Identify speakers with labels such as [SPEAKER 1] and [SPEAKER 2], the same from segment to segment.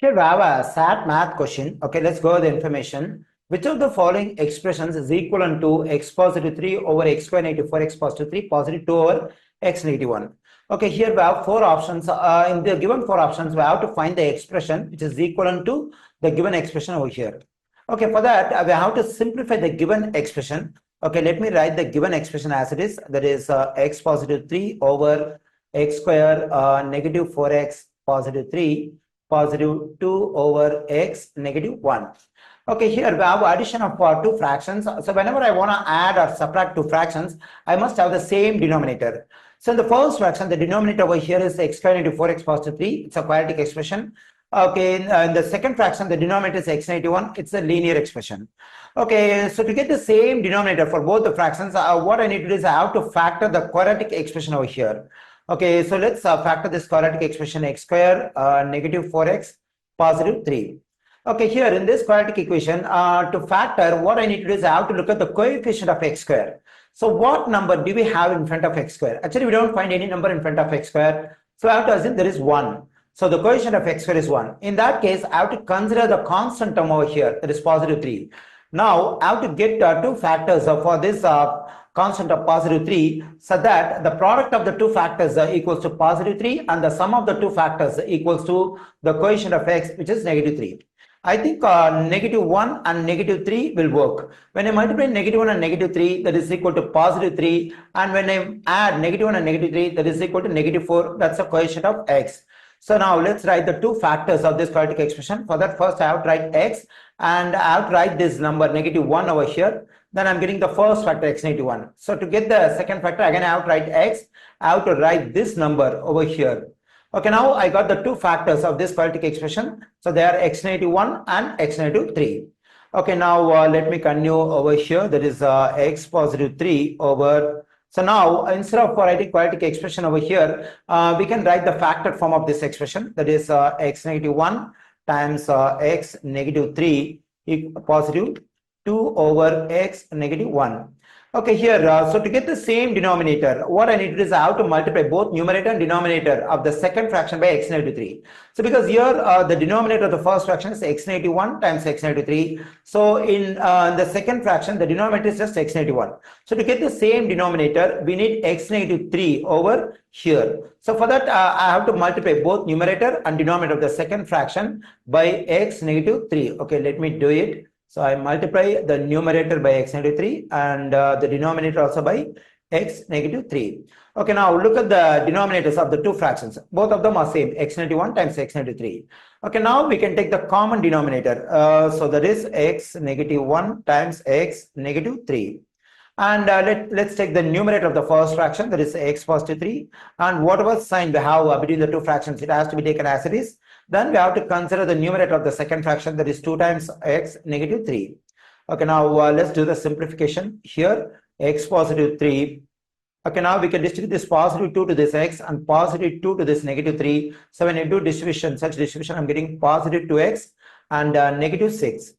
[SPEAKER 1] Here we have a SAT math question. Okay, let's go with the information. Which of the following expressions is equivalent to x positive 3 over x square negative 4x positive 3 positive 2 over x negative 1? Okay, here we have four options. In the given four options, we have to find the expression which is equivalent to the given expression over here. Okay, for that, we have to simplify the given expression. Okay, let me write the given expression as it is. That is x positive 3 over x square negative 4x positive 3 positive 2 over x negative 1. Okay, here we have addition of two fractions. So whenever I want to add or subtract two fractions, I must have the same denominator. So in the first fraction, the denominator over here is x square negative 4x positive 3. It's a quadratic expression. Okay, in the second fraction, the denominator is x negative 1. It's a linear expression. Okay, so to get the same denominator for both the fractions, what I need to do is I have to factor the quadratic expression over here. Okay, so let's factor this quadratic expression x square negative 4x positive 3. Okay, here in this quadratic equation, to factor, what I need to do is I have to look at the coefficient of x square. So what number do we have in front of x square? Actually, we don't find any number in front of x square. So I have to assume there is 1. So the coefficient of x square is 1. In that case, I have to consider the constant term over here, that is positive 3. Now, I have to get two factors for this constant of positive 3, so that the product of the two factors equals to positive 3 and the sum of the two factors equals to the coefficient of x, which is negative 3. I think negative 1 and negative 3 will work. When I multiply negative 1 and negative 3, that is equal to positive 3, and when I add negative 1 and negative 3, that is equal to negative 4. That's the coefficient of x. So now let's write the two factors of this quadratic expression. For that, first I have to write x, and I have to write this number negative 1 over here. Then I'm getting the first factor x negative 1. So to get the second factor, again I have to write x. I have to write this number over here. Okay, now I got the two factors of this quadratic expression. So they are x negative 1 and x negative 3. Okay, now let me continue over here. That is x positive 3 over. So now instead of writing quadratic expression over here, we can write the factored form of this expression. That is x negative 1 times x negative 3 positive 2 over x negative 1. Okay, here, so to get the same denominator, what I need to do is I have to multiply both numerator and denominator of the second fraction by x negative 3. So because here the denominator of the first fraction is x negative 1 times x negative 3. So in the second fraction, the denominator is just x negative 1. So to get the same denominator, we need x negative 3 over here. So for that, I have to multiply both numerator and denominator of the second fraction by x negative 3. Okay, let me do it. So I multiply the numerator by x negative 3 and the denominator also by x negative 3. Okay, now look at the denominators of the two fractions. Both of them are same, x negative 1 times x negative 3. Okay, now we can take the common denominator. So that is x negative 1 times x negative 3. And let's take the numerator of the first fraction, that is x positive 3. And whatever sign we have between the two fractions, it has to be taken as it is. Then we have to consider the numerator of the second fraction, that is 2 times x negative 3. Okay, now let's do the simplification here. X positive 3. Okay, now we can distribute this positive 2 to this x and positive 2 to this negative 3. So when I do distribution, such distribution, I'm getting positive 2x and negative 6.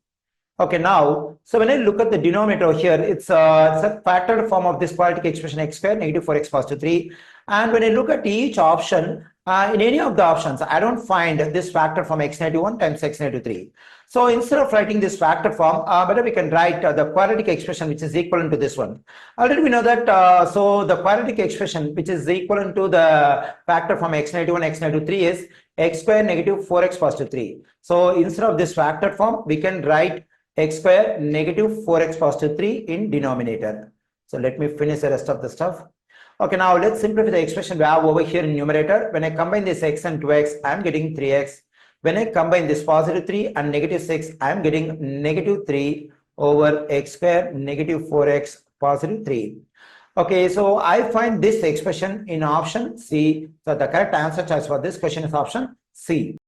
[SPEAKER 1] Okay, now, so when I look at the denominator here, it's a factored form of this quadratic expression x square negative 4x positive 3. And when I look at each option, in any of the options, I don't find this factor from x negative 1 times x negative 3. So instead of writing this factor form, better we can write the quadratic expression which is equivalent to this one. Already we know that, so the quadratic expression which is equivalent to the factor from x negative 1, x negative 3 is x square negative 4x positive 3. So instead of this factored form, we can write x square negative 4x positive 3 in denominator. So let me finish the rest of the stuff. Okay, now let's simplify the expression we have over here in numerator. When I combine this x and 2x, I'm getting 3x. When I combine this positive 3 and negative 6, I'm getting negative 3 over x square negative 4x positive 3. Okay, so I find this expression in option C. So the correct answer choice for this question is option C.